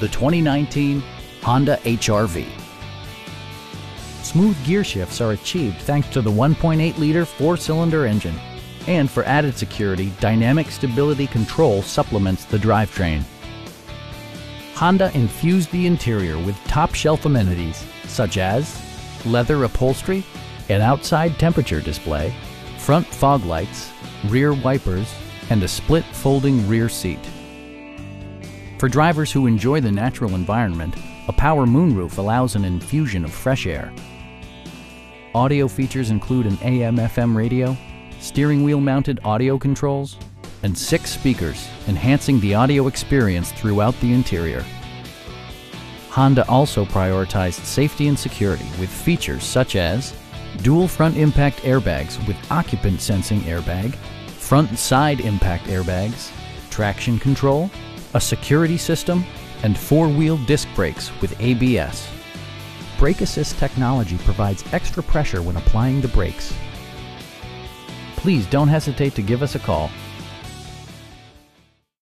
the 2019 Honda HR-V. Smooth gear shifts are achieved thanks to the 1.8-liter four-cylinder engine. And for added security, dynamic stability control supplements the drivetrain. Honda infused the interior with top-shelf amenities such as leather upholstery, an outside temperature display, front fog lights, rear wipers, and a split folding rear seat. For drivers who enjoy the natural environment, a power moonroof allows an infusion of fresh air. Audio features include an AM/FM radio, steering wheel mounted audio controls, and 6 speakers, enhancing the audio experience throughout the interior. Honda also prioritized safety and security with features such as dual front impact airbags with occupant sensing airbag, front and side impact airbags, traction control, a security system, and 4-wheel disc brakes with ABS. Brake Assist technology provides extra pressure when applying the brakes. Please don't hesitate to give us a call.